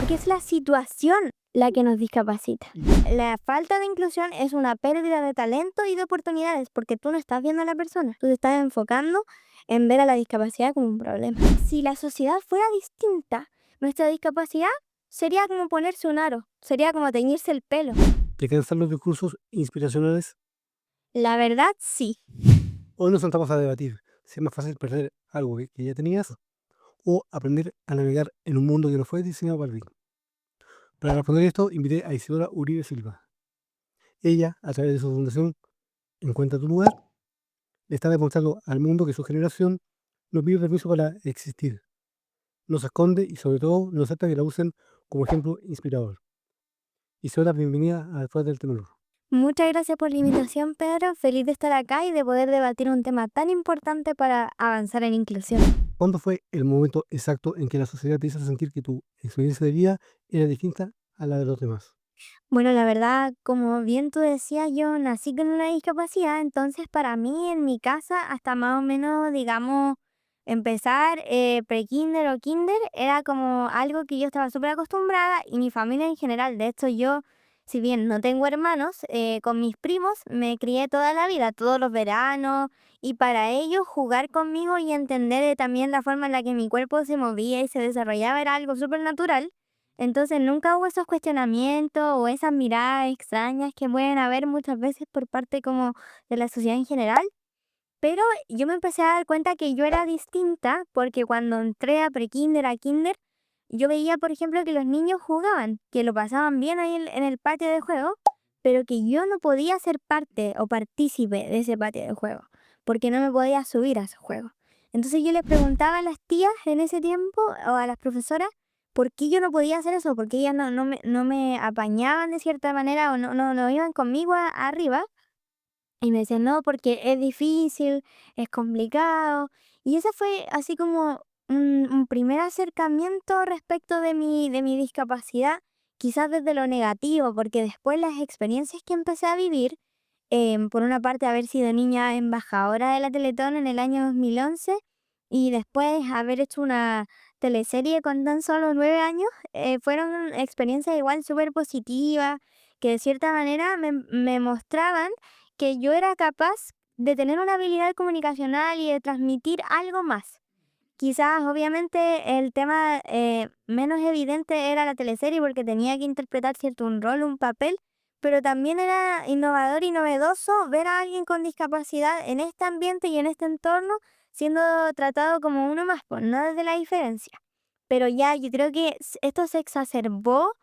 porque es la situación la que nos discapacita. La falta de inclusión es una pérdida de talento y de oportunidades, porque tú no estás viendo a la persona, tú te estás enfocando en ver a la discapacidad como un problema. Si la sociedad fuera distinta, nuestra discapacidad sería como ponerse un aro, sería como teñirse el pelo. ¿Te cansan los discursos inspiracionales? La verdad, sí. Hoy nos sentamos a debatir si es más fácil perder algo que ya tenías o aprender a navegar en un mundo que no fue diseñado para ti. Para responder esto, invité a Isidora Uribe Silva. Ella, a través de su fundación Encuentra tu lugar, le está demostrando al mundo que su generación no pide permiso para existir, no se esconde y sobre todo no acepta que la usen como ejemplo inspirador. Isidora, bienvenida a Después del Temblor. Muchas gracias por la invitación, Pedro. Feliz de estar acá y de poder debatir un tema tan importante para avanzar en inclusión. ¿Cuándo fue el momento exacto en que la sociedad te hizo sentir que tu experiencia de vida era distinta a la de los demás? Bueno, la verdad, como bien tú decías, yo nací con una discapacidad, entonces para mí en mi casa hasta más o menos, digamos, empezar pre-kinder o kinder era como algo que yo estaba súper acostumbrada y mi familia en general. De hecho, yo, si bien no tengo hermanos, con mis primos me crié toda la vida, todos los veranos, y para ellos jugar conmigo y entender también la forma en la que mi cuerpo se movía y se desarrollaba era algo súper natural. Entonces nunca hubo esos cuestionamientos o esas miradas extrañas que pueden haber muchas veces por parte como de la sociedad en general, pero yo me empecé a dar cuenta que yo era distinta porque cuando entré a prekinder, a kinder, yo veía, por ejemplo, que los niños jugaban, que lo pasaban bien ahí en el patio de juego, pero que yo no podía ser parte o partícipe de ese patio de juego, porque no me podía subir a ese juego. Entonces yo les preguntaba a las tías en ese tiempo o a las profesoras por qué yo no podía hacer eso, porque ellas no me apañaban de cierta manera o no iban conmigo arriba. Y me decían, no, porque es difícil, es complicado. Y ese fue así como un primer acercamiento respecto de mi discapacidad, quizás desde lo negativo, porque después las experiencias que empecé a vivir, por una parte haber sido niña embajadora de la Teletón en el año 2011 y después haber hecho una teleserie con tan solo 9 años, fueron experiencias igual súper positivas, que de cierta manera me mostraban que yo era capaz de tener una habilidad comunicacional y de transmitir algo más. Quizás, obviamente, el tema menos evidente era la teleserie porque tenía que interpretar cierto un rol, un papel, pero también era innovador y novedoso ver a alguien con discapacidad en este ambiente y en este entorno siendo tratado como uno más, pues no desde la diferencia. Pero ya yo creo que esto se exacerbó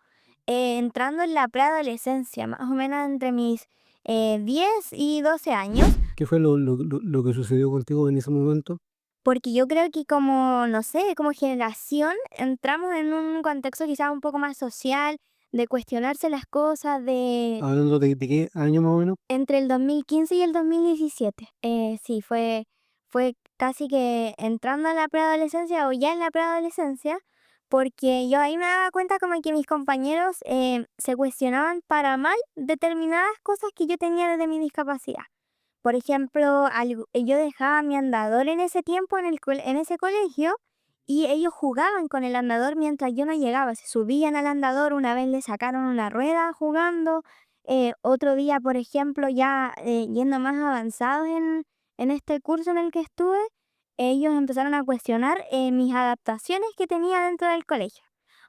entrando en la preadolescencia, más o menos entre mis 10 y 12 años, ¿Qué fue lo que sucedió contigo en ese momento? porque yo creo que como, no sé, como generación entramos en un contexto quizás un poco más social, de cuestionarse las cosas, de Hablando de qué año más o menos. entre el 2015 y el 2017. Sí, fue casi que entrando a la preadolescencia o ya en la preadolescencia, porque yo ahí me daba cuenta como que mis compañeros se cuestionaban para mal determinadas cosas que yo tenía desde mi discapacidad. Por ejemplo, yo dejaba mi andador en ese tiempo en ese colegio y ellos jugaban con el andador mientras yo no llegaba. Se subían al andador, una vez le sacaron una rueda jugando, otro día, por ejemplo, ya yendo más avanzados en este curso en el que estuve, ellos empezaron a cuestionar mis adaptaciones que tenía dentro del colegio.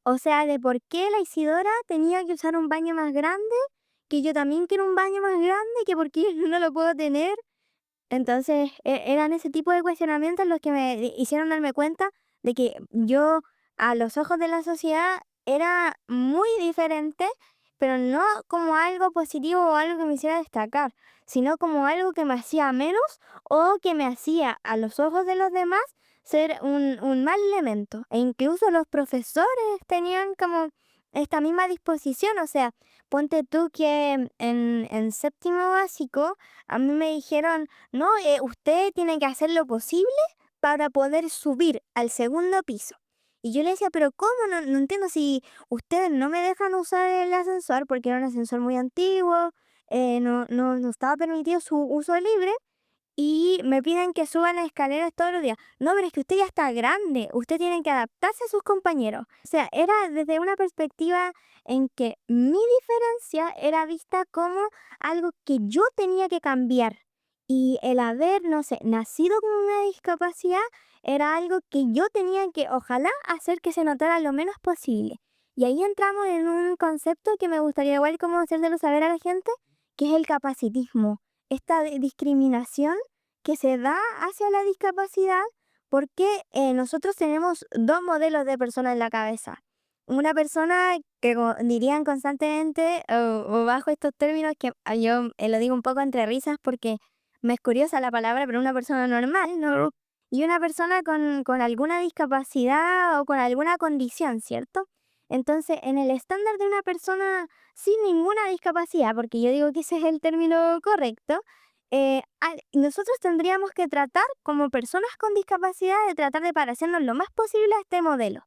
O sea, de por qué la Isidora tenía que usar un baño más grande, que yo también quiero un baño más grande, que por qué yo no lo puedo tener. Entonces, eran ese tipo de cuestionamientos los que me hicieron darme cuenta de que yo, a los ojos de la sociedad, era muy diferente, pero no como algo positivo o algo que me hiciera destacar, sino como algo que me hacía menos o que me hacía, a los ojos de los demás, ser un mal elemento. E incluso los profesores tenían como esta misma disposición, o sea, ponte tú que en séptimo básico, a mí me dijeron, no, usted tiene que hacer lo posible para poder subir al segundo piso. Y yo le decía, pero ¿cómo? No entiendo si ustedes no me dejan usar el ascensor porque era un ascensor muy antiguo, no estaba permitido su uso libre. y me piden que suba las escaleras todos los días. No, pero es que usted ya está grande, usted tiene que adaptarse a sus compañeros. O sea, era desde una perspectiva en que mi diferencia era vista como algo que yo tenía que cambiar. Y el haber, no sé, nacido con una discapacidad era algo que yo tenía que, ojalá, hacer que se notara lo menos posible. Y ahí entramos en un concepto que me gustaría igual como hacérselo saber a la gente, que es el capacitismo. Esta discriminación que se da hacia la discapacidad porque nosotros tenemos dos modelos de persona en la cabeza. Una persona que dirían constantemente o bajo estos términos que yo lo digo un poco entre risas porque me es curiosa la palabra, pero una persona normal, ¿no? Y una persona con alguna discapacidad o con alguna condición, ¿cierto? Entonces, en el estándar de una persona sin ninguna discapacidad, porque yo digo que ese es el término correcto, nosotros tendríamos que tratar como personas con discapacidad de tratar de parecernos lo más posible a este modelo.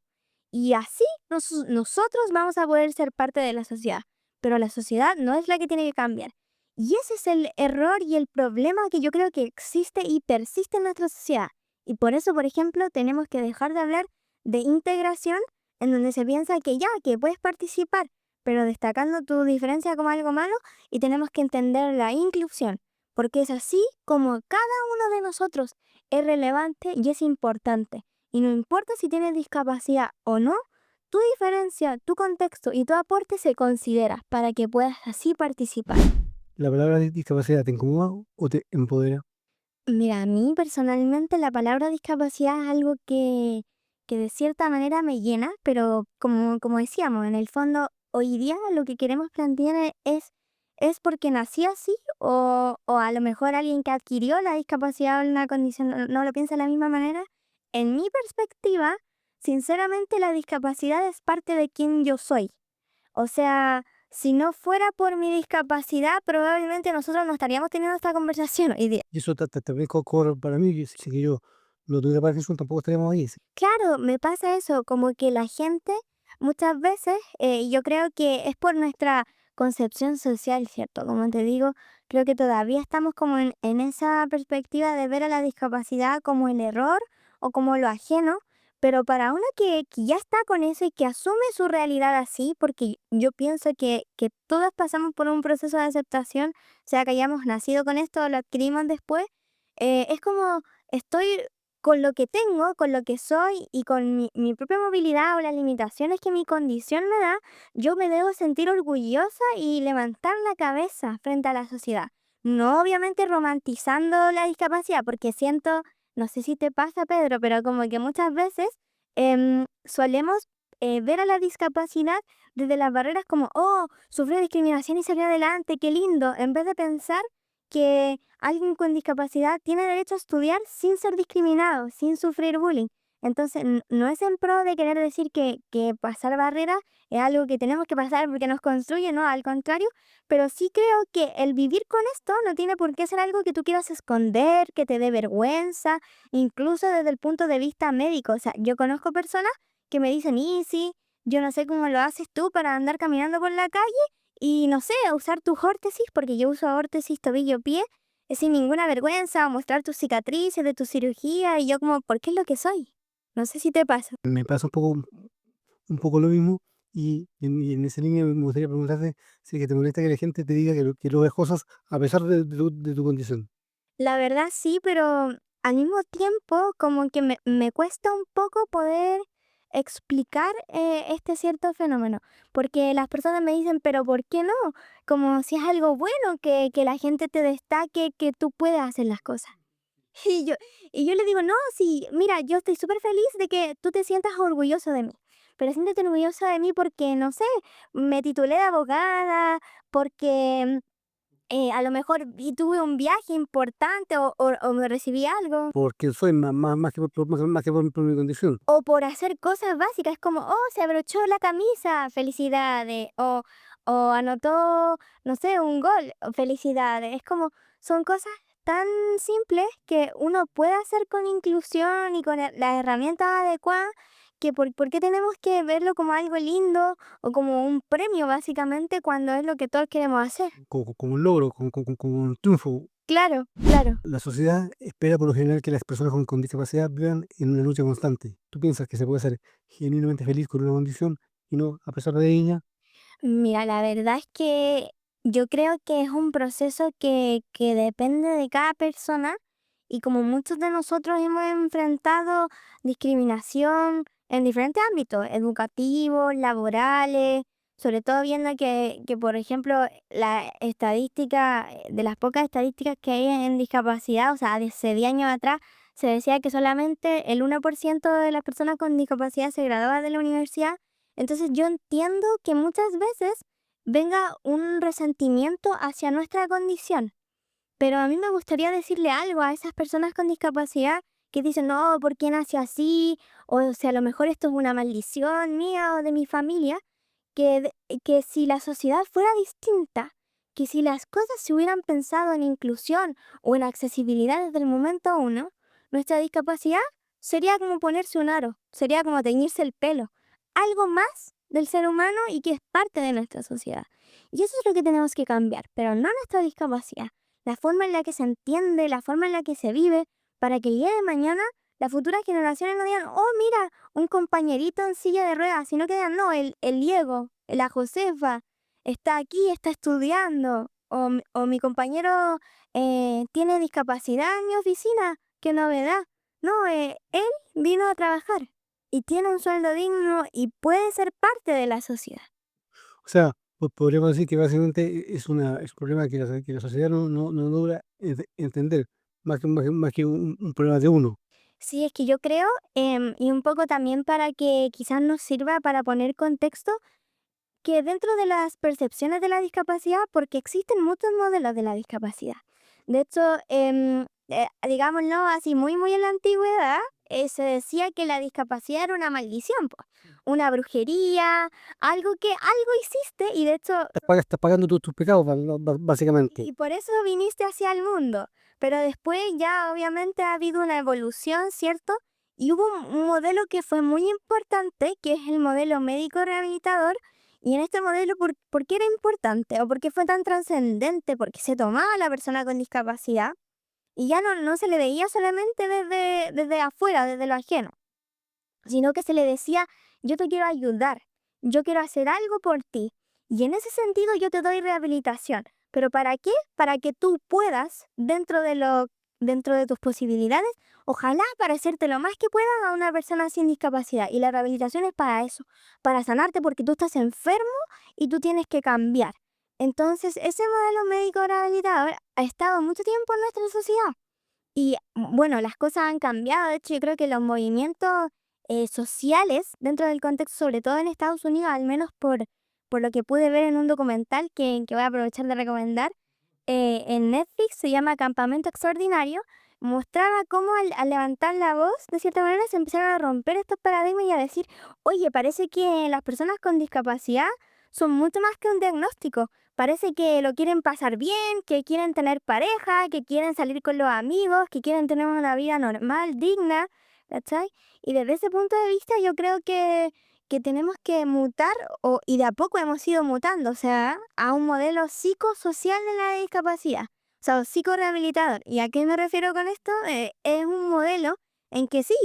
Y así nosotros vamos a poder ser parte de la sociedad. Pero la sociedad no es la que tiene que cambiar. Y ese es el error y el problema que yo creo que existe y persiste en nuestra sociedad. Y por eso, por ejemplo, tenemos que dejar de hablar de integración en donde se piensa que ya, que puedes participar, pero destacando tu diferencia como algo malo y tenemos que entender la inclusión, porque es así como cada uno de nosotros es relevante y es importante. Y no importa si tienes discapacidad o no, tu diferencia, tu contexto y tu aporte se considera para que puedas así participar. ¿La palabra discapacidad te incomoda o te empodera? Mira, a mí personalmente la palabra discapacidad es algo que de cierta manera me llena, pero como decíamos, en el fondo hoy día lo que queremos plantear es porque nací así o a lo mejor alguien que adquirió la discapacidad o una condición no lo piensa de la misma manera. En mi perspectiva, sinceramente la discapacidad es parte de quien yo soy. O sea, si no fuera por mi discapacidad, probablemente nosotros no estaríamos teniendo esta conversación hoy día. Y eso también corre para mí, que si yo no tuviera Parkinson tampoco estaríamos ahí. Claro, me pasa eso, como que la gente muchas veces, yo creo que es por nuestra concepción social, ¿cierto? Como te digo, creo que todavía estamos como en esa perspectiva de ver a la discapacidad como el error o como lo ajeno, pero para uno que ya está con eso y que asume su realidad así, porque yo pienso que todas pasamos por un proceso de aceptación, sea que hayamos nacido con esto o lo adquirimos después, es como estoy con lo que tengo, con lo que soy y con mi propia movilidad o las limitaciones que mi condición me da, yo me debo sentir orgullosa y levantar la cabeza frente a la sociedad. No obviamente romantizando la discapacidad, porque siento, no sé si te pasa, Pedro, pero como que muchas veces solemos ver a la discapacidad desde las barreras como, oh, sufrió discriminación y salió adelante, qué lindo, en vez de pensar que alguien con discapacidad tiene derecho a estudiar sin ser discriminado, sin sufrir bullying. Entonces, no es en pro de querer decir que pasar barreras es algo que tenemos que pasar porque nos construye, no, al contrario, pero sí creo que el vivir con esto no tiene por qué ser algo que tú quieras esconder, que te dé vergüenza, incluso desde el punto de vista médico. O sea, yo conozco personas que me dicen, y sí, yo no sé cómo lo haces tú para andar caminando por la calle y no sé, usar tus órtesis, porque yo uso órtesis tobillo-pie, sin ninguna vergüenza, o mostrar tus cicatrices de tu cirugía, y yo como, porque es lo que soy. No sé si te pasa. Me pasa un poco lo mismo y en esa línea me gustaría preguntarte si es que te molesta que la gente te diga que lo ves cosas a pesar de tu condición. La verdad sí, pero al mismo tiempo como que me cuesta un poco poder explicar este cierto fenómeno, porque las personas me dicen, pero ¿por qué no? Como si es algo bueno que la gente te destaque, que tú puedas hacer las cosas. Y yo, y yo le digo, no, sí, mira, yo estoy súper feliz de que tú te sientas orgulloso de mí, pero siéntete orgulloso de mí porque, no sé, me titulé de abogada, porque a lo mejor tuve un viaje importante o me recibí algo, Porque soy más que más que por mi condición. o por hacer cosas básicas, como, oh, se abrochó la camisa, felicidades, o anotó, no sé, un gol, felicidades. Es como, son cosas tan simples que uno puede hacer con inclusión y con las herramientas adecuadas, que por qué tenemos que verlo como algo lindo o como un premio, básicamente, cuando es lo que todos queremos hacer. Como un logro, como un triunfo. Claro, claro. La sociedad espera por lo general que las personas con discapacidad vivan en una lucha constante. ¿Tú piensas que se puede ser genuinamente feliz con una condición y no a pesar de ella? Mira, la verdad es que yo creo que es un proceso que depende de cada persona y como muchos de nosotros hemos enfrentado discriminación en diferentes ámbitos, educativos, laborales, sobre todo viendo que, por ejemplo, la estadística, de las pocas estadísticas que hay en discapacidad, o sea, de hace 10 años atrás, se decía que solamente el 1% de las personas con discapacidad se graduaba de la universidad. Entonces yo entiendo que muchas veces venga un resentimiento hacia nuestra condición, pero a mí me gustaría decirle algo a esas personas con discapacidad que dicen, no, ¿por qué nació así? O sea, a lo mejor esto es una maldición mía o de mi familia, que si la sociedad fuera distinta, que si las cosas se hubieran pensado en inclusión o en accesibilidad desde el momento uno, nuestra discapacidad sería como ponerse un aro, sería como teñirse el pelo, algo más del ser humano y que es parte de nuestra sociedad. Y eso es lo que tenemos que cambiar, pero no nuestra discapacidad, la forma en la que se entiende, la forma en la que se vive, para que el día de mañana las futuras generaciones no digan, oh, mira, un compañerito en silla de ruedas, sino que digan, no, el Diego, la Josefa, está aquí, está estudiando, o mi compañero tiene discapacidad en mi oficina, qué novedad. No, él vino a trabajar y tiene un sueldo digno y puede ser parte de la sociedad. O sea, podríamos decir que básicamente es un problema que la sociedad no logra entender, más que un problema de uno. Sí, es que yo creo, y un poco también para que quizás nos sirva para poner contexto, que dentro de las percepciones de la discapacidad, porque existen muchos modelos de la discapacidad. De hecho, digámoslo así, muy, muy en la antigüedad, se decía que la discapacidad era una maldición, po, una brujería, algo que algo hiciste y de hecho Estás pagando tus pecados, básicamente. y por eso viniste hacia el mundo. Pero después ya obviamente ha habido una evolución, ¿cierto? Y hubo un modelo que fue muy importante, que es el modelo médico rehabilitador. Y en este modelo, ¿por qué era importante? ¿O por qué fue tan trascendente? Porque se tomaba a la persona con discapacidad y ya no se le veía solamente desde afuera, desde lo ajeno, sino que se le decía, yo te quiero ayudar, yo quiero hacer algo por ti. Y en ese sentido yo te doy rehabilitación. ¿Pero para qué? Para que tú puedas, dentro de tus posibilidades, ojalá parecerte lo más que puedas a una persona sin discapacidad. Y la rehabilitación es para eso, para sanarte porque tú estás enfermo y tú tienes que cambiar. Entonces, ese modelo médico rehabilitador ha estado mucho tiempo en nuestra sociedad. Y bueno, las cosas han cambiado. De hecho, yo creo que los movimientos sociales dentro del contexto, sobre todo en Estados Unidos, al menos por lo que pude ver en un documental que voy a aprovechar de recomendar, en Netflix se llama Campamento Extraordinario, mostraba cómo al levantar la voz, de cierta manera, se empezaron a romper estos paradigmas y a decir, oye, parece que las personas con discapacidad son mucho más que un diagnóstico. Parece que lo quieren pasar bien, que quieren tener pareja, que quieren salir con los amigos, que quieren tener una vida normal, digna, ¿cachai? Y desde ese punto de vista yo creo que tenemos que mutar, y de a poco hemos ido mutando, o sea, a un modelo psicosocial de la discapacidad, o sea, psicorehabilitador. ¿Y a qué me refiero con esto? Es un modelo en que sí,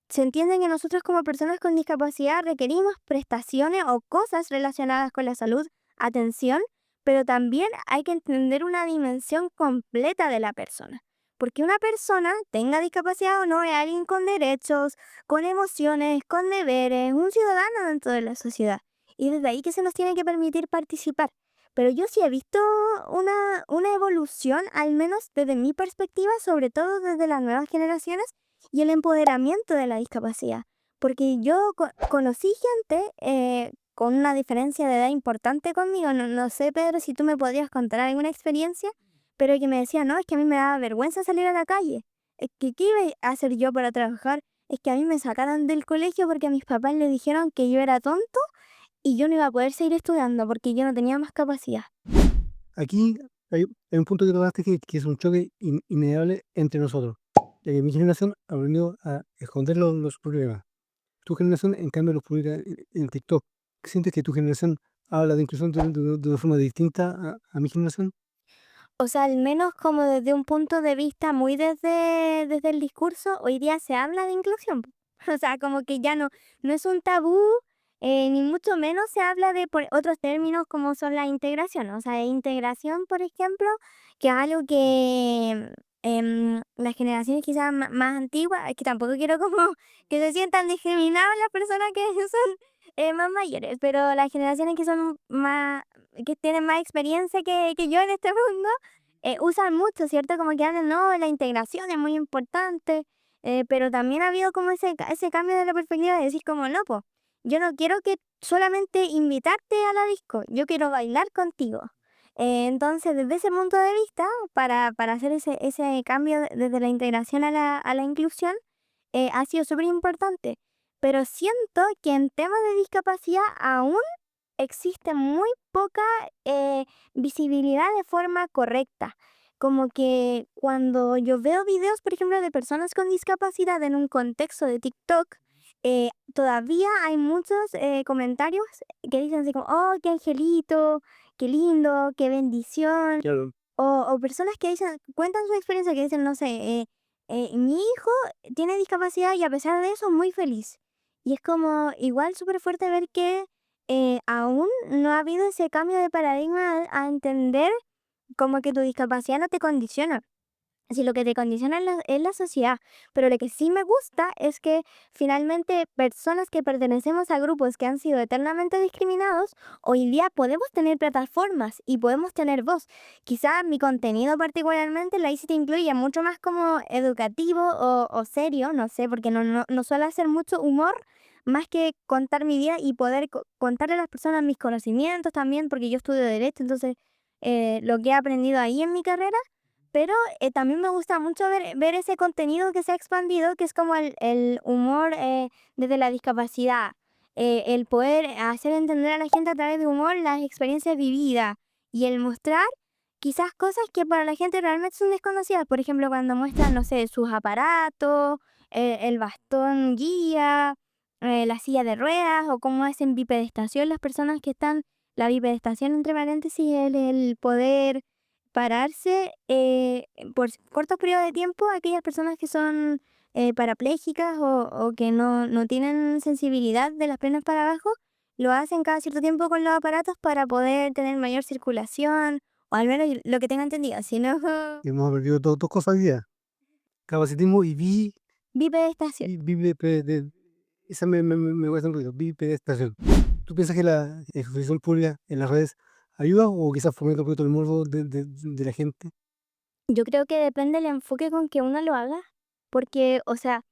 se entiende que nosotros como personas con discapacidad requerimos prestaciones o cosas relacionadas con la salud, atención, pero también hay que entender una dimensión completa de la persona. Porque una persona, tenga discapacidad o no, es alguien con derechos, con emociones, con deberes, un ciudadano dentro de la sociedad. Y desde ahí que se nos tiene que permitir participar. Pero yo sí he visto una evolución, al menos desde mi perspectiva, sobre todo desde las nuevas generaciones, y el empoderamiento de la discapacidad. Porque yo conocí gente con una diferencia de edad importante conmigo. No sé, Pedro, si tú me podrías contar alguna experiencia, pero que me decía, no, es que a mí me daba vergüenza salir a la calle. Es que, ¿qué iba a hacer yo para trabajar? Es que a mí me sacaron del colegio porque a mis papás le dijeron que yo era tonto y yo no iba a poder seguir estudiando porque yo no tenía más capacidad. Aquí hay un punto que tocaste que es un choque innegable entre nosotros, ya que mi generación aprendió a esconder los problemas. Tu generación, en cambio, los publica en TikTok. ¿Sientes que tu generación habla de inclusión de una forma distinta a mi generación? O sea, al menos como desde un punto de vista muy desde el discurso, hoy día se habla de inclusión, po. O sea, como que ya no es un tabú, ni mucho menos se habla de por otros términos como son la integración. O sea, integración, por ejemplo, que es algo que las generaciones quizás más antiguas, es que tampoco quiero como que se sientan discriminadas las personas que son más mayores, pero las generaciones que son más, que tienen más experiencia que yo en este mundo, usan mucho, ¿cierto? Como que hablan, no, la integración es muy importante, pero también ha habido como ese cambio de la perspectiva de decir como, no, pues, yo no quiero que solamente invitarte a la disco, yo quiero bailar contigo. Entonces, desde ese punto de vista, para hacer ese cambio desde la integración a la inclusión, ha sido súper importante. Pero siento que en temas de discapacidad aún existe muy poca visibilidad de forma correcta. Como que cuando yo veo videos, por ejemplo, de personas con discapacidad en un contexto de TikTok, todavía hay muchos comentarios que dicen así como, oh, qué angelito, qué lindo, qué bendición. Claro. O personas que dicen, cuentan su experiencia, que dicen, no sé, mi hijo tiene discapacidad y a pesar de eso es muy feliz. Y es como igual súper fuerte ver que aún no ha habido ese cambio de paradigma a entender como que tu discapacidad no te condiciona. Si lo que te condiciona es la sociedad, pero lo que sí me gusta es que finalmente personas que pertenecemos a grupos que han sido eternamente discriminados, hoy día podemos tener plataformas y podemos tener voz. Quizá mi contenido particularmente, la ICT incluye mucho más como educativo o serio, no sé, porque no suelo hacer mucho humor, más que contar mi vida y poder contarle a las personas mis conocimientos también, porque yo estudio Derecho, entonces lo que he aprendido ahí en mi carrera, pero también me gusta mucho ver ese contenido que se ha expandido, que es como el humor desde la discapacidad, el poder hacer entender a la gente a través de humor las experiencias vividas y el mostrar quizás cosas que para la gente realmente son desconocidas. Por ejemplo, cuando muestran, no sé, sus aparatos, el bastón guía, la silla de ruedas o cómo hacen bipedestación las personas que están, la bipedestación entre paréntesis, el poder pararse por cortos periodos de tiempo, aquellas personas que son parapléjicas o que no tienen sensibilidad de las piernas para abajo, lo hacen cada cierto tiempo con los aparatos para poder tener mayor circulación, o al menos lo que tenga entendido, si no, Y hemos aprendido dos cosas hoy día. Capacitismo y bipedestación. esa me hace un ruido, bipedestación. ¿Tú piensas que la exposición pública en las redes ayuda o quizás fomenta un poquito el morbo de la gente? Yo creo que depende del enfoque con que uno lo haga, porque, o sea,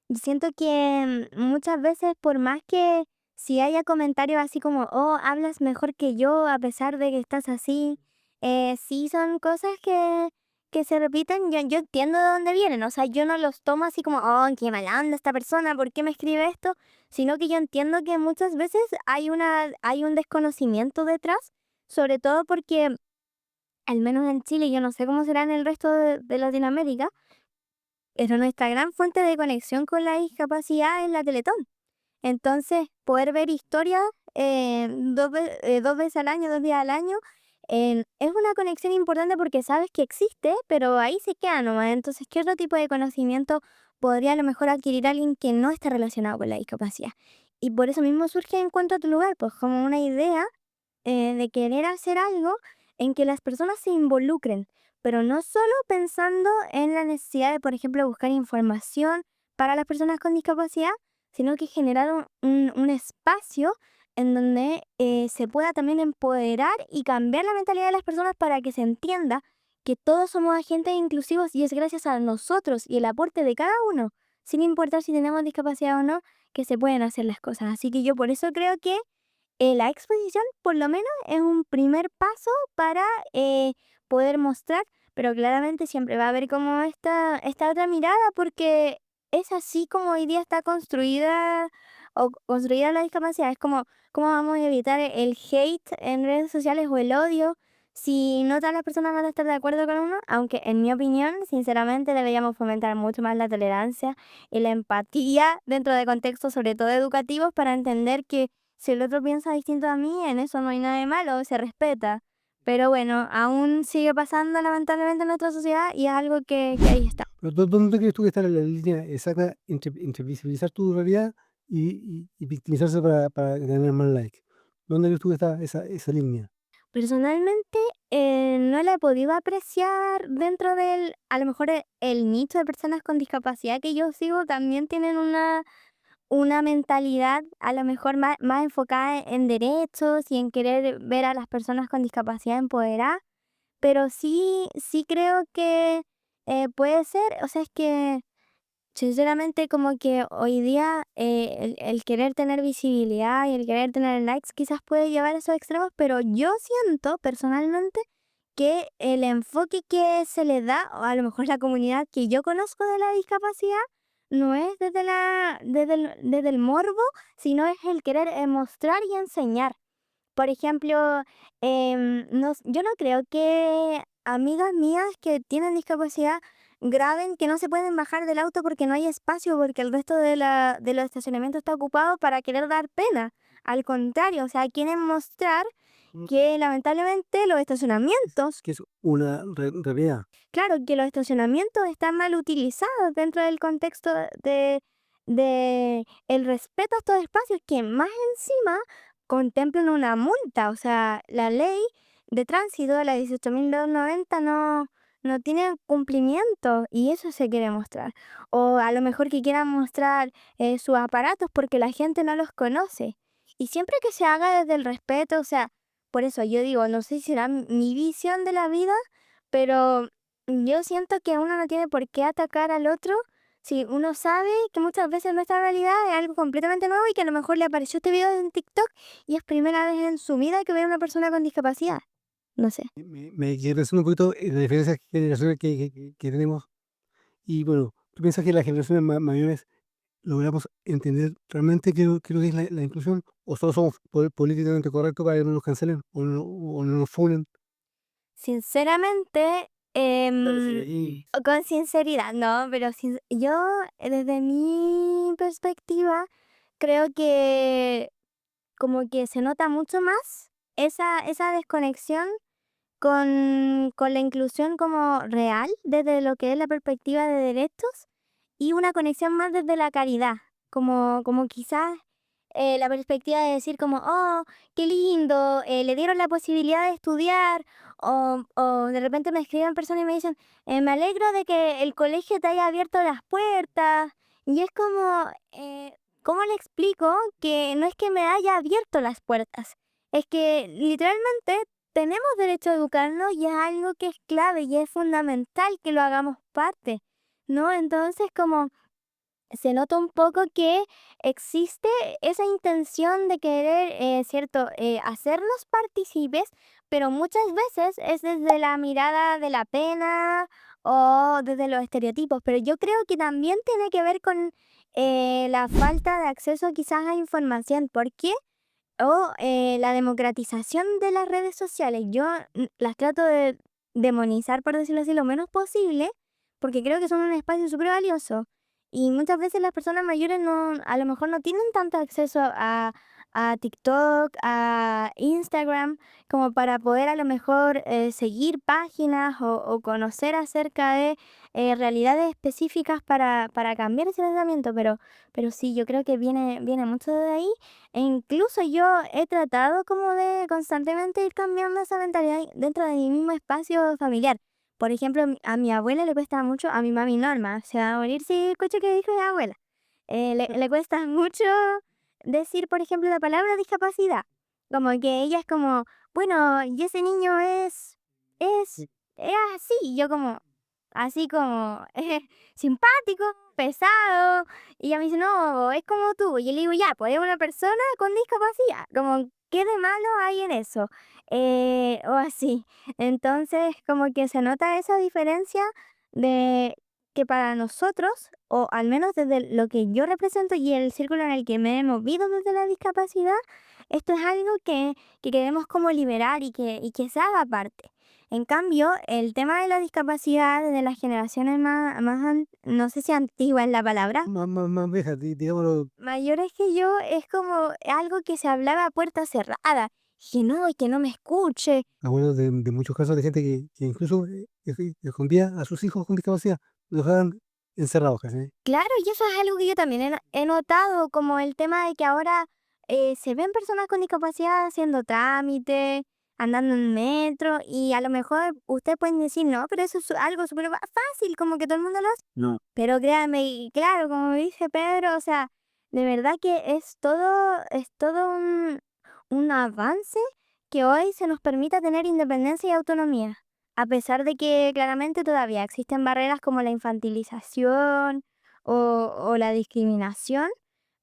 siento que muchas veces, por más que si haya comentarios así como, oh, hablas mejor que yo a pesar de que estás así, sí son cosas que se repiten, yo entiendo de dónde vienen, o sea, yo no los tomo así como, oh, qué mala onda esta persona, ¿por qué me escribe esto? Sino que yo entiendo que muchas veces hay un desconocimiento detrás, sobre todo porque, al menos en Chile, yo no sé cómo será en el resto de Latinoamérica, pero nuestra gran fuente de conexión con la discapacidad es la Teletón. Entonces, poder ver historias dos veces al año, 2 días al año, es una conexión importante porque sabes que existe, pero ahí se queda nomás. Entonces, ¿qué otro tipo de conocimiento podría a lo mejor adquirir alguien que no esté relacionado con la discapacidad? Y por eso mismo surge Encuentra tu lugar, pues como una idea de querer hacer algo en que las personas se involucren, pero no solo pensando en la necesidad de, por ejemplo, buscar información para las personas con discapacidad, sino que generar un espacio en donde se pueda también empoderar y cambiar la mentalidad de las personas para que se entienda que todos somos agentes inclusivos y es gracias a nosotros y el aporte de cada uno, sin importar si tenemos discapacidad o no, que se pueden hacer las cosas. Así que yo por eso creo que la exposición, por lo menos, es un primer paso para poder mostrar, pero claramente siempre va a haber como esta otra mirada, porque es así como hoy día está construida o construida la discapacidad. Es como, ¿cómo vamos a evitar el hate en redes sociales o el odio si no todas las personas van a estar de acuerdo con uno? Aunque, en mi opinión, sinceramente, deberíamos fomentar mucho más la tolerancia y la empatía dentro de contextos, sobre todo educativos, para entender que si el otro piensa distinto a mí, en eso no hay nada de malo, se respeta. Pero bueno, aún sigue pasando lamentablemente en nuestra sociedad y es algo que ahí está. Pero, ¿dónde crees tú que está la línea exacta entre visibilizar tu realidad y victimizarse para ganar más likes? ¿Dónde crees tú que está esa línea? Personalmente, no la he podido apreciar dentro del, a lo mejor el nicho de personas con discapacidad que yo sigo también tienen una mentalidad a lo mejor más enfocada en derechos y en querer ver a las personas con discapacidad empoderadas, pero sí creo que puede ser, o sea, es que sinceramente, como que hoy día el querer tener visibilidad y el querer tener likes quizás puede llevar a esos extremos, pero yo siento personalmente que el enfoque que se le da, o a lo mejor la comunidad que yo conozco de la discapacidad, no es desde el morbo, sino es el querer mostrar y enseñar. Por ejemplo, yo no creo que amigas mías que tienen discapacidad graben que no se pueden bajar del auto porque no hay espacio, porque el resto de los estacionamientos está ocupado para querer dar pena. Al contrario, o sea, quieren mostrar Mm. que lamentablemente los estacionamientos, Que es una realidad. claro, que los estacionamientos están mal utilizados dentro del contexto de el respeto a estos espacios que más encima contemplan una multa. O sea, la ley de tránsito, la 18.290 no tiene cumplimiento y eso se quiere mostrar. O a lo mejor que quieran mostrar sus aparatos porque la gente no los conoce. Y siempre que se haga desde el respeto, o sea, por eso yo digo, no sé si será mi visión de la vida, pero yo siento que uno no tiene por qué atacar al otro si uno sabe que muchas veces nuestra realidad es algo completamente nuevo y que a lo mejor le apareció este video en TikTok y es primera vez en su vida que ve a una persona con discapacidad. No sé. Me quiero resumir un poquito la diferencia generacional que tenemos. Y bueno, ¿tú piensas que las generaciones mayores logramos entender realmente qué es lo que es la inclusión? ¿O solo somos políticamente correctos para que no nos cancelen o no nos funen? Sinceramente, Claro, sí, ahí. o con sinceridad, no, pero yo desde mi perspectiva creo que como que se nota mucho más esa desconexión con la inclusión como real, desde lo que es la perspectiva de derechos, y una conexión más desde la caridad, como quizás la perspectiva de decir como, oh, qué lindo, le dieron la posibilidad de estudiar, o de repente me escriben personas y me dicen, me alegro de que el colegio te haya abierto las puertas, y es como, ¿cómo le explico que no es que me haya abierto las puertas? Es que literalmente tenemos derecho a educarnos y es algo que es clave y es fundamental que lo hagamos parte, ¿no? Entonces, como se nota un poco que existe esa intención de querer, ¿cierto?, hacernos partícipes, pero muchas veces es desde la mirada de la pena o desde los estereotipos, pero yo creo que también tiene que ver con la falta de acceso quizás a información. ¿Por qué? O la democratización de las redes sociales. Yo las trato de demonizar, por decirlo así, lo menos posible, porque creo que son un espacio súper valioso. Y muchas veces las personas mayores no, a lo mejor no tienen tanto acceso a TikTok, a Instagram, como para poder a lo mejor seguir páginas o conocer acerca de realidades específicas para cambiar ese pensamiento. Pero sí, yo creo que viene mucho de ahí. E incluso yo he tratado como de constantemente ir cambiando esa mentalidad dentro de mi mismo espacio familiar. Por ejemplo, a mi abuela le cuesta mucho, a mi mami Norma, se va a morir si escucho que dijo mi abuela. Le cuesta mucho decir, por ejemplo, la palabra discapacidad. Como que ella es como, bueno, y ese niño es, es así. Y yo como, así como, simpático, pesado. Y ella me dice, no, es como tú. Y yo le digo, ya, pues es una persona con discapacidad. Como, ¿qué de malo hay en eso? O así. Entonces, como que se nota esa diferencia de que para nosotros, o al menos desde lo que yo represento y el círculo en el que me he movido desde la discapacidad, esto es algo que queremos como liberar y que se haga parte. En cambio, el tema de la discapacidad de las generaciones no sé si antigua es la palabra, Más viejas, digámoslo. mayores que yo, es como algo que se hablaba a puerta cerrada y que no me escuche. Abuelo de muchos casos de gente que incluso escondía a sus hijos con discapacidad, los dejaban encerrados casi. Claro, y eso es algo que yo también he notado, como el tema de que ahora se ven personas con discapacidad haciendo trámites, andando en metro, y a lo mejor ustedes pueden decir, no, pero eso es algo súper fácil, como que todo el mundo lo hace. No. Pero créanme, y claro, como dice Pedro, o sea, de verdad que es todo un avance que hoy se nos permita tener independencia y autonomía, a pesar de que claramente todavía existen barreras como la infantilización o la discriminación,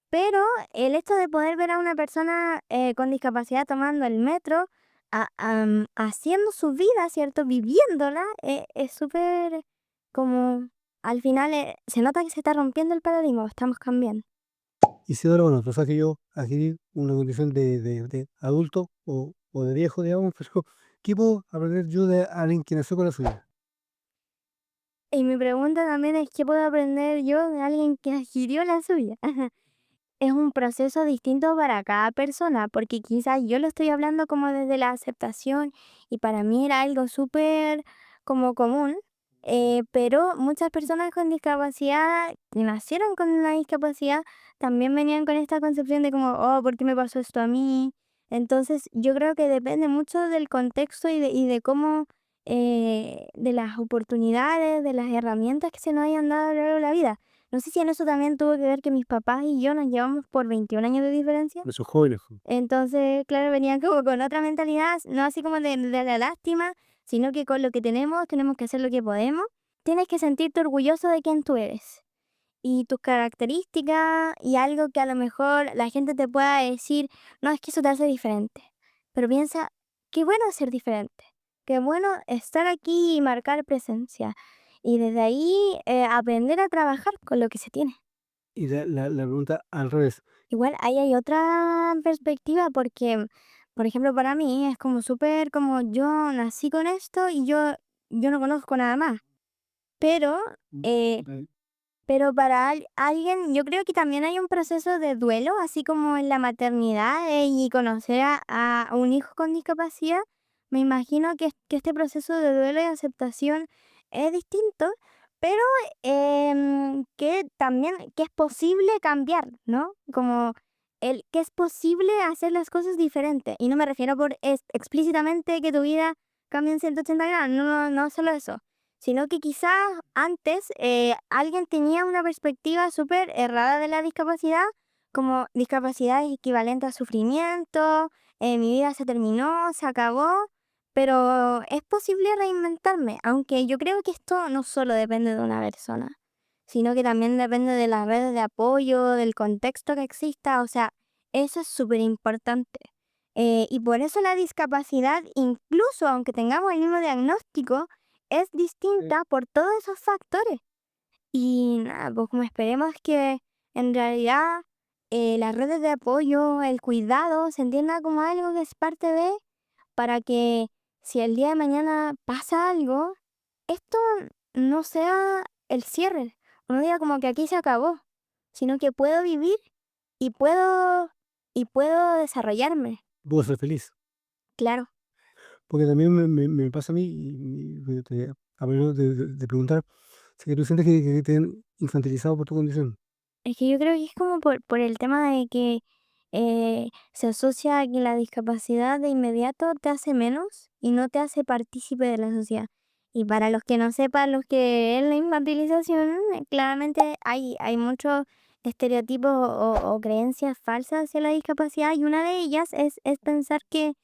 pero el hecho de poder ver a una persona con discapacidad tomando el metro, haciendo su vida, ¿cierto? Viviéndola, es súper como, al final se nota que se está rompiendo el paradigma, estamos cambiando. Isidoro, bueno, tú sabes que yo adquirí una condición de adulto o de viejo, digamos, pero ¿qué puedo aprender yo de alguien que nació con la suya? Y mi pregunta también es, ¿qué puedo aprender yo de alguien que adquirió la suya? Es un proceso distinto para cada persona, porque quizás yo lo estoy hablando como desde la aceptación y para mí era algo súper como común, pero muchas personas con discapacidad, que nacieron con una discapacidad, también venían con esta concepción de como, oh, ¿por qué me pasó esto a mí? Entonces yo creo que depende mucho del contexto y de cómo, de las oportunidades, de las herramientas que se nos hayan dado a lo largo de la vida. No sé si en eso también tuvo que ver que mis papás y yo nos llevamos por 21 años de diferencia. De sus jóvenes. Entonces, claro, venían como con otra mentalidad, no así como de la lástima, sino que con lo que tenemos que hacer lo que podemos. Tienes que sentirte orgulloso de quién tú eres y tus características y algo que a lo mejor la gente te pueda decir, no, es que eso te hace diferente. Pero piensa, qué bueno ser diferente, qué bueno estar aquí y marcar presencia. Y desde ahí aprender a trabajar con lo que se tiene. Y la pregunta al revés. Igual ahí hay otra perspectiva porque, por ejemplo, para mí es como súper como yo nací con esto y yo no conozco nada más. Pero, eh, Ok. pero para alguien, yo creo que también hay un proceso de duelo, así como en la maternidad y conocer a un hijo con discapacidad. Me imagino que este proceso de duelo y aceptación es distinto, pero que también que es posible cambiar, ¿no? Como el que es posible hacer las cosas diferentes. Y no me refiero por explícitamente que tu vida cambie en 180 grados, no, no, no solo eso, sino que quizás antes alguien tenía una perspectiva súper errada de la discapacidad, como discapacidad equivalente a sufrimiento, mi vida se terminó, se acabó, pero es posible reinventarme, aunque yo creo que esto no solo depende de una persona, sino que también depende de las redes de apoyo, del contexto que exista, o sea, eso es súper importante. Y por eso la discapacidad, incluso aunque tengamos el mismo diagnóstico, es distinta por todos esos factores. Y nada, pues como esperemos que en realidad las redes de apoyo, el cuidado, se entienda como algo que es parte de, para que si el día de mañana pasa algo, esto no sea el cierre. No diga como que aquí se acabó, sino que puedo vivir y puedo desarrollarme. Puedo ser feliz. Claro. Porque también me pasa a mí, y hablando de preguntar, si tú sientes que te han infantilizado por tu condición. Es que yo creo que es como por el tema de que se asocia a que la discapacidad de inmediato te hace menos y no te hace partícipe de la sociedad. Y para los que no sepan lo que es la infantilización, claramente hay muchos estereotipos o creencias falsas hacia la discapacidad y una de ellas es pensar que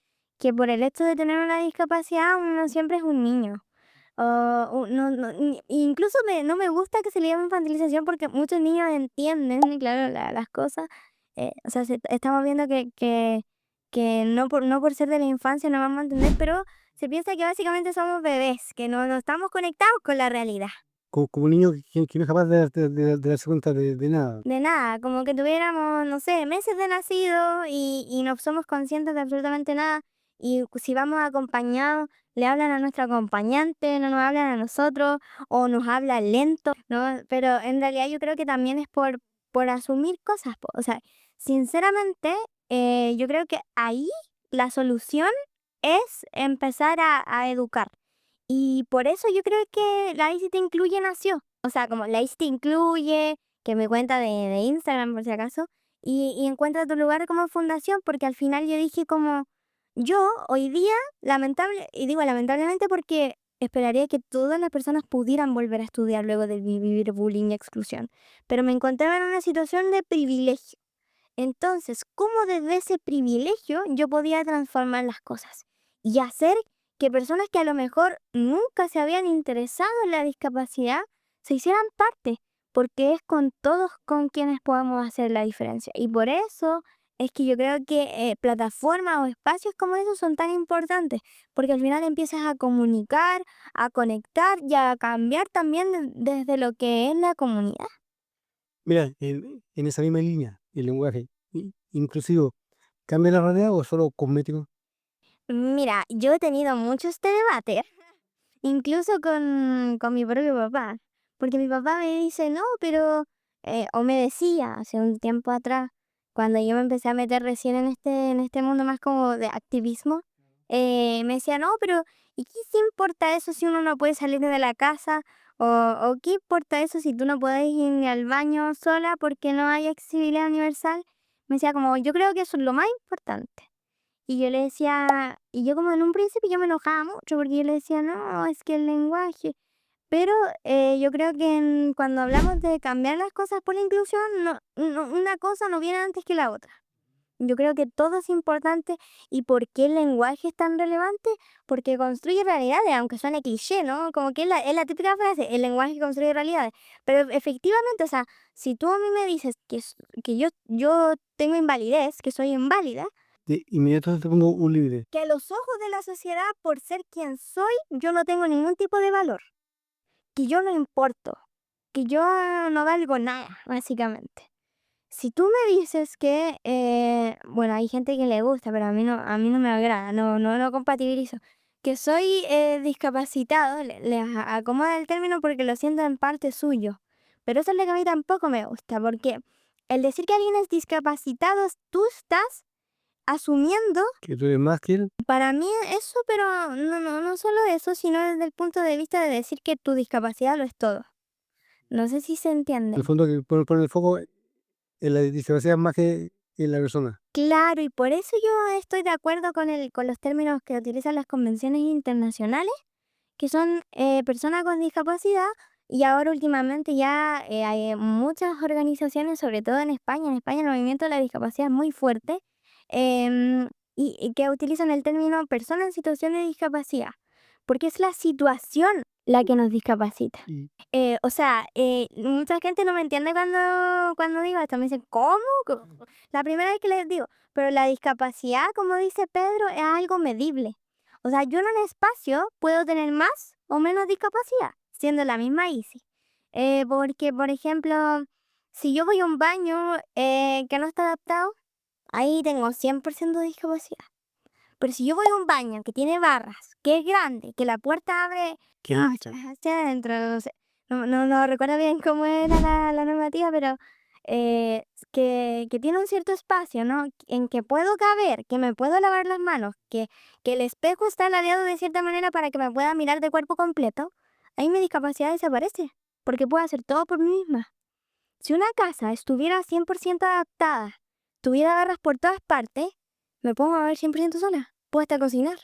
por el hecho de tener una discapacidad uno siempre es un niño. No, no, incluso no me gusta que se le llame infantilización porque muchos niños entienden, claro, las cosas. O sea, estamos viendo que no por ser de la infancia no vamos a entender, pero se piensa que básicamente somos bebés, que no estamos conectados con la realidad. Como un niño que no es capaz de darse cuenta de nada. De nada, como que tuviéramos, no sé, meses de nacido y no somos conscientes de absolutamente nada. Y si vamos acompañados, le hablan a nuestro acompañante, no nos hablan a nosotros, o nos hablan lento, ¿no? Pero en realidad yo creo que también es por asumir cosas, po. O sea, sinceramente, yo creo que ahí la solución es empezar a educar. Y por eso yo creo que la ICT Incluye nació. O sea, como la ICT Incluye, que me cuenta de Instagram por si acaso, y Encuentra tu lugar como fundación, porque al final yo dije como, yo hoy día, y digo lamentablemente porque esperaría que todas las personas pudieran volver a estudiar luego de vivir bullying y exclusión, pero me encontraba en una situación de privilegio. Entonces, ¿cómo desde ese privilegio yo podía transformar las cosas y hacer que personas que a lo mejor nunca se habían interesado en la discapacidad se hicieran parte? Porque es con todos con quienes podemos hacer la diferencia. Y por eso es que yo creo que plataformas o espacios como esos son tan importantes, porque al final empiezas a comunicar, a conectar y a cambiar también desde lo que es la comunidad. Mira, en esa misma línea, el lenguaje inclusivo, ¿cambia la realidad o es solo cosmético? Mira, yo he tenido mucho este debate. Incluso con mi propio papá, porque mi papá me dice: "No, pero", o me decía hace un tiempo atrás, cuando yo me empecé a meter recién en este mundo más como de activismo, me decía: "No, pero ¿y qué se importa eso si uno no puede salir de la casa? O qué importa eso si tú no puedes ir ni al baño sola porque no hay accesibilidad universal?". Me decía como: "Yo creo que eso es lo más importante". Y yo le decía, y yo como en un principio yo me enojaba mucho porque yo le decía, no, es que el lenguaje. Pero yo creo que cuando hablamos de cambiar las cosas por la inclusión, una cosa no viene antes que la otra. Yo creo que todo es importante. ¿Y por qué el lenguaje es tan relevante? Porque construye realidades, aunque suene cliché, ¿no? Como que es la típica frase, el lenguaje construye realidades. Pero efectivamente, o sea, si tú a mí me dices que yo tengo invalidez, que soy inválida, De inmediato te pongo un límite. que a los ojos de la sociedad, por ser quien soy, yo no tengo ningún tipo de valor, que yo no importo, que yo no valgo nada, básicamente. Si tú me dices que, bueno, hay gente que le gusta, pero a mí no me agrada, no compatibilizo, que soy discapacitado, acomoda el término porque lo siento en parte suyo, pero eso es lo que a mí tampoco me gusta, porque el decir que alguien es discapacitado, tú estás asumiendo. Que tú eres más que él. Para mí eso, pero no solo eso, sino desde el punto de vista de decir que tu discapacidad lo es todo. No sé si se En el entiende. fondo que pone el foco en la discapacidad más que en la persona. Claro, y por eso yo estoy de acuerdo con los términos que utilizan las convenciones internacionales, que son personas con discapacidad, y ahora últimamente ya hay muchas organizaciones, sobre todo en España el movimiento de la discapacidad es muy fuerte, em, y que utilizan el término persona en situación de discapacidad, porque es la situación la que nos discapacita. Y O sea, mucha gente no me entiende cuando digo esto, me dicen, ¿cómo? La primera vez que les digo, pero la discapacidad, como dice Pedro, es algo medible. O sea, yo en un espacio puedo tener más o menos discapacidad, siendo la misma ICI. Porque, por ejemplo, si yo voy a un baño que no está adaptado, ahí tengo 100% de discapacidad. Pero si yo voy a un baño que tiene barras, que es grande, que la puerta abre qué ancha. hacia adentro, no sé, no recuerdo bien cómo era la normativa, pero que tiene un cierto espacio, ¿no? En que puedo caber, que me puedo lavar las manos, que el espejo está ladeado de cierta manera para que me pueda mirar de cuerpo completo, ahí mi discapacidad desaparece, porque puedo hacer todo por mí misma. Si una casa estuviera 100% adaptada, tuviera barras por todas partes, me puedo mover 100% sola. Puedo hasta cocinar.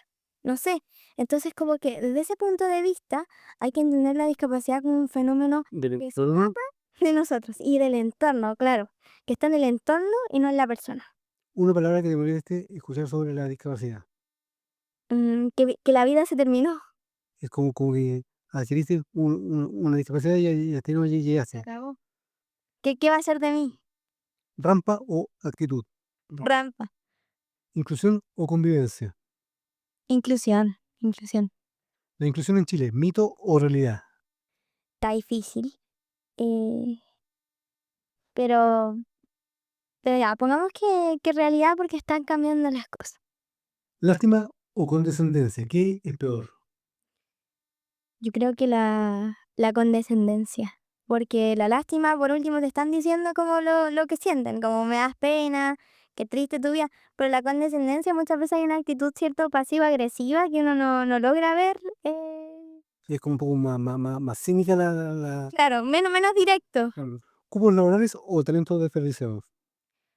No sé. Entonces, como que desde ese punto de vista, hay que entender la discapacidad como un fenómeno Del que entorno. escapa de nosotros y del entorno, claro. Que está en el entorno y no en la persona. Una palabra que te moleste escuchar sobre la discapacidad. Que la vida se terminó. Es como que adquiriste una discapacidad y hasta ahí no Se llegaste. acabó. ¿Qué va a ser de mí? Rampa o actitud. Rampa. Inclusión o convivencia. Inclusión. Inclusión. La inclusión en Chile, mito o realidad. Está difícil. eh, pero Pero ya, pongamos que realidad porque están cambiando las cosas. Lástima o condescendencia. ¿Qué es peor? Yo creo que la condescendencia. Porque la lástima, por último, te están diciendo como lo que sienten, como me das pena, qué triste tu vida. Pero la condescendencia muchas veces hay una actitud cierto pasiva-agresiva que uno no logra ver. Y es como un poco más cínica Claro, menos directo. claro. ¿Cupos laborales o talentos desperdiciados?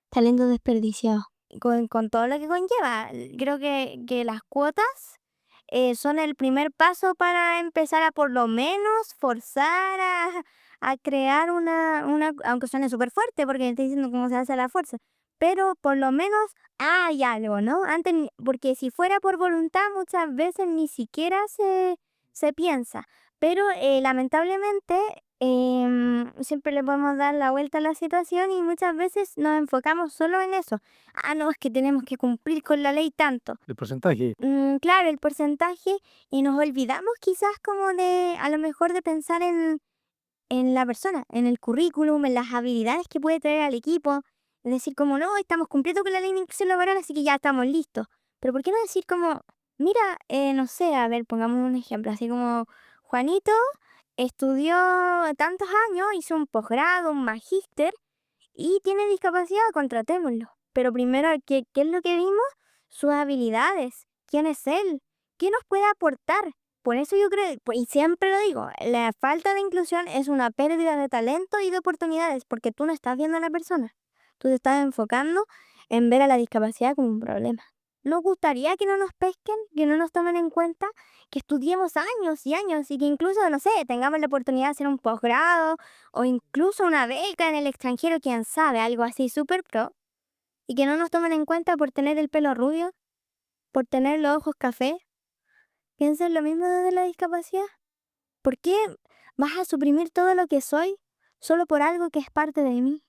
Talento desperdiciado. Con todo lo que conlleva. Creo que las cuotas son el primer paso para empezar a por lo menos forzar a crear aunque suene súper fuerte porque estoy diciendo cómo se hace a la fuerza, pero por lo menos hay algo, ¿no? Antes, porque si fuera por voluntad muchas veces ni siquiera se piensa, pero lamentablemente siempre le podemos dar la vuelta a la situación y muchas veces nos enfocamos solo en eso. Ah, no, es que tenemos que cumplir con la ley tanto. El porcentaje. Claro, el porcentaje, y nos olvidamos quizás como de, a lo mejor de pensar en la persona, en el currículum, en las habilidades que puede traer al equipo. Es decir, como no, estamos cumpliendo con la ley de inclusión laboral, así que ya estamos listos. Pero ¿por qué no decir como, mira, no sé, a ver, pongamos un ejemplo, así como Juanito estudió tantos años, hizo un posgrado, un magíster, y tiene discapacidad, contratémoslo. Pero primero, ¿qué es lo que vimos? Sus habilidades. ¿Quién es él? ¿Qué nos puede aportar? Por eso yo creo, pues, y siempre lo digo, la falta de inclusión es una pérdida de talento y de oportunidades, porque tú no estás viendo a la persona. Tú te estás enfocando en ver a la discapacidad como un problema. Nos gustaría que no nos pesquen, que no nos tomen en cuenta, que estudiemos años y años y que incluso, no sé, tengamos la oportunidad de hacer un posgrado o incluso una beca en el extranjero, quién sabe, algo así súper pro, y que no nos tomen en cuenta por tener el pelo rubio, por tener los ojos café. ¿Piensan lo mismo desde la discapacidad? ¿Por qué vas a suprimir todo lo que soy solo por algo que es parte de mí?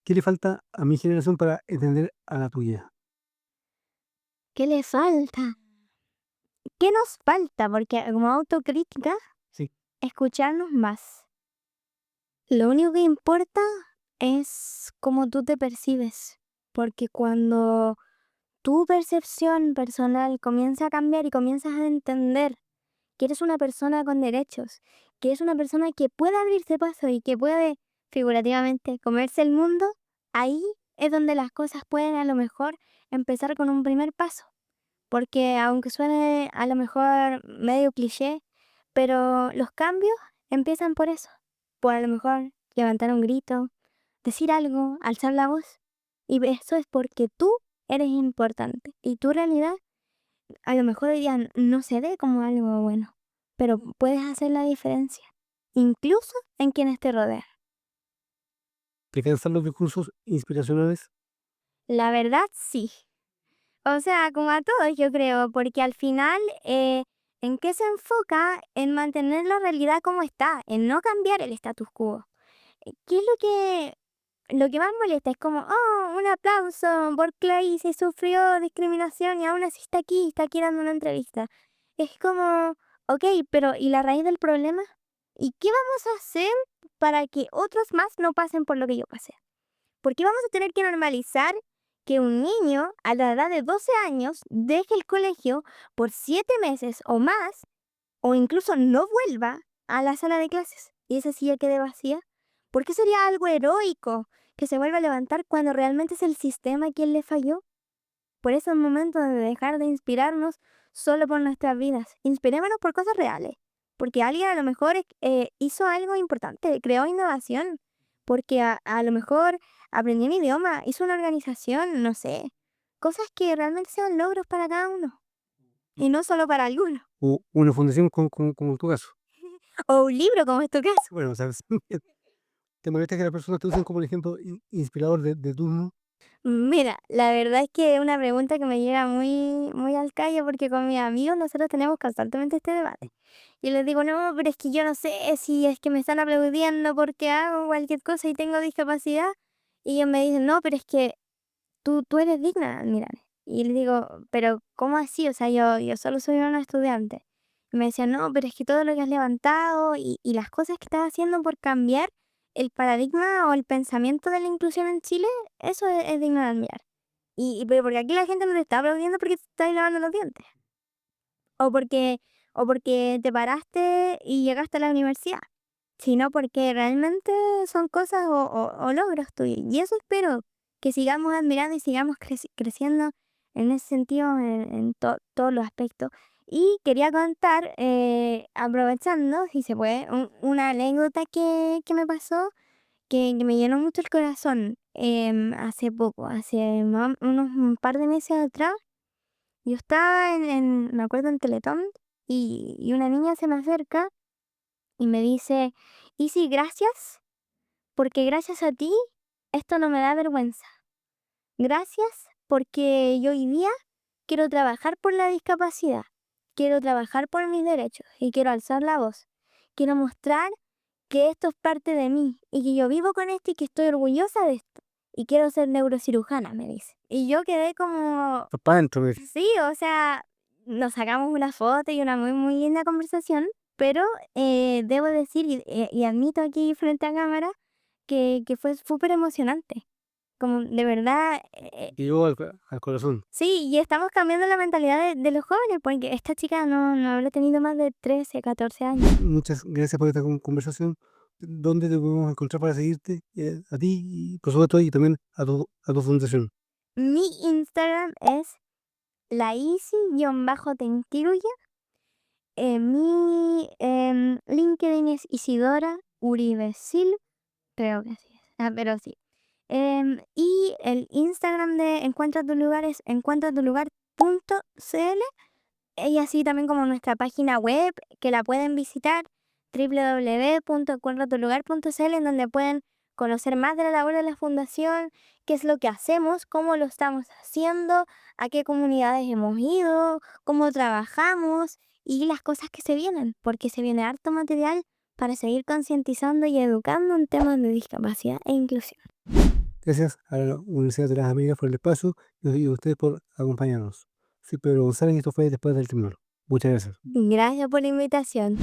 ¿Qué le falta a mi generación para entender a la tuya? ¿Qué le falta? ¿Qué nos falta? Porque como autocrítica, Sí. escucharnos más. Lo único que importa es cómo tú te percibes, porque cuando tu percepción personal comienza a cambiar y comienzas a entender que eres una persona con derechos, que es una persona que puede abrirse paso y que puede, figurativamente, comerse el mundo, ahí es donde las cosas pueden a lo mejor empezar con un primer paso. Porque aunque suene a lo mejor medio cliché, pero los cambios empiezan por eso. Por a lo mejor levantar un grito, decir algo, alzar la voz. Y eso es porque tú eres importante. Y tu realidad a lo mejor hoy día no se ve como algo bueno, pero puedes hacer la diferencia, incluso en quienes te rodean. ¿Te cansan los discursos inspiracionales? La verdad, sí. O sea, como a todos, yo creo, porque al final, ¿en qué se enfoca? En mantener la realidad como está, en no cambiar el status quo. ¿Qué es lo que más molesta? Es como, oh, un aplauso, Clay se sufrió discriminación y aún así está aquí dando una entrevista. Es como, ok, pero ¿y la raíz del problema? ¿Y qué vamos a hacer para que otros más no pasen por lo que yo pasé? ¿Por qué vamos a tener que normalizar que un niño a la edad de 12 años deje el colegio por 7 meses o más, o incluso no vuelva a la sala de clases y esa silla quede vacía? ¿Por qué sería algo heroico que se vuelva a levantar cuando realmente es el sistema quien le falló? Por eso es momento de dejar de inspirarnos solo por nuestras vidas. Inspirémonos por cosas reales. Porque alguien a lo mejor hizo algo importante, creó innovación. Porque a lo mejor aprendió un idioma, hizo una organización, no sé. Cosas que realmente sean logros para cada uno. Y no solo para algunos. ¿O una fundación como en tu caso? O un libro, como es tu caso. Bueno, ¿sabes? ¿Te molesta que las personas te usen como el ejemplo inspirador de turno? Mira, la verdad es que es una pregunta que me llega muy al callo porque con mis amigos nosotros tenemos constantemente este debate. Y les digo, no, pero es que yo no sé si es que me están aplaudiendo porque hago cualquier cosa y tengo discapacidad. Y ellos me dicen, no, pero es que tú eres digna de admirar. Y les digo, pero ¿cómo así? O sea, yo solo soy una estudiante. Y me decían, no, pero es que todo lo que has levantado y las cosas que estás haciendo por cambiar el paradigma o el pensamiento de la inclusión en Chile, eso es digno de admirar. Pero porque aquí la gente no te está aplaudiendo porque te estás lavando los dientes. O porque, o porque te paraste y llegaste a la universidad. Sino porque realmente son cosas o logros tuyos. Y eso espero que sigamos admirando y sigamos creciendo en ese sentido, en todos los aspectos. Y quería contar, aprovechando, si se puede, una anécdota que me pasó que me llenó mucho el corazón hace poco, hace unos un par de meses atrás. Yo estaba me acuerdo, en Teletón y una niña se me acerca y me dice, Isi, gracias, porque gracias a ti esto no me da vergüenza. Gracias porque yo hoy día quiero trabajar por la discapacidad, quiero trabajar por mis derechos y quiero alzar la voz. Quiero mostrar que esto es parte de mí y que yo vivo con esto y que estoy orgullosa de esto. Y quiero ser neurocirujana, me dice. Y yo quedé como, Para adentro, me dice. sí, o sea, nos sacamos una foto y una muy, muy linda conversación, pero debo decir y admito aquí frente a cámara que fue súper emocionante. Como de verdad, Y llegó al corazón. sí, y estamos cambiando la mentalidad de los jóvenes, porque esta chica no habrá tenido más de 13, 14 años. Muchas gracias por esta conversación. ¿Dónde te podemos encontrar para seguirte? A ti y por supuesto y también a tu fundación. Mi Instagram es laisi-tentirulla. Mi LinkedIn es Isidora Uribe Sil, creo que sí es. Ah, pero sí. Y el Instagram de Encuentra tu lugar es encuentratulugar.cl. Y así también como nuestra página web, que la pueden visitar, www.encuentratulugar.cl, en donde pueden conocer más de la labor de la fundación, qué es lo que hacemos, cómo lo estamos haciendo, a qué comunidades hemos ido, cómo trabajamos y las cosas que se vienen, porque se viene harto material para seguir concientizando y educando en temas de discapacidad e inclusión. Gracias a la Universidad de las Américas por el espacio y a ustedes por acompañarnos. Soy Pedro González y esto fue Después del Temblor. Muchas gracias. Gracias por la invitación.